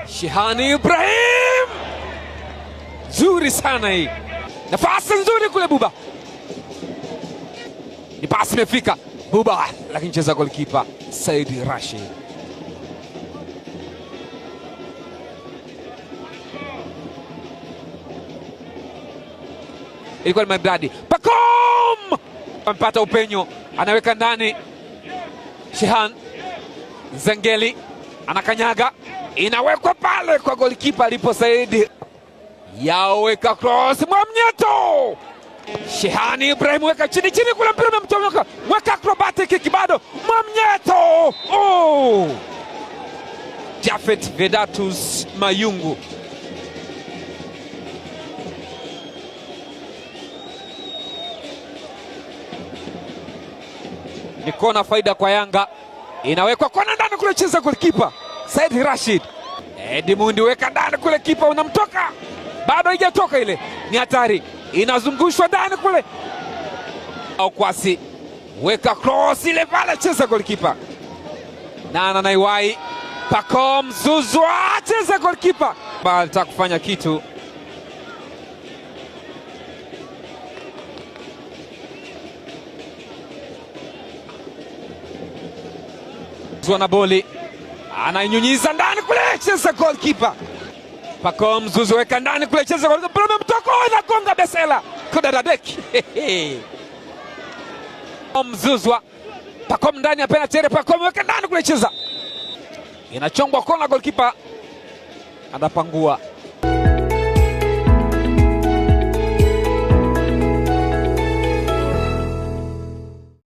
Shehani Ibrahim, nzuri sana hii, nafasi nzuri kule. Buba, ni pasi imefika Buba, lakini cheza golikipa Said Rashid. Ilikuwa ni maridadi. Pacome amepata upenyo, anaweka ndani. Shehan Zengeli anakanyaga, inawekwa pale kwa golikipa alipo Said. Yaweka cross Mwamnyeto. Shehani Ibrahim weka chini kule, mpira umemtoka, weka acrobatic kick bado Mwamnyeto. Oh! Japhet Vedatus Mayungu. Ni kona faida kwa Yanga, inawekwa kona ndani kule, cheza golikipa Said Rashid. Edmund weka ndani kule, kipa unamtoka, bado haijatoka ile, ni hatari, inazungushwa ndani kule. Kwasi weka cross ile pale, cheza golikipa Nana Naiwai. Pacome Zouzoua, cheza golikipa, alitaka kufanya kitu. Zouzoua boli anainyunyiza ndani kule, cheza golikipa Pacome Zouzoua, weka ndani kule, cheza golikipa, mtoko inagonga Besela Kodadadeki. Pacome Zouzoua, Pacome ndani ya penalty, Pacome weka ndani kule, cheza, inachongwa kona, golikipa anapangua.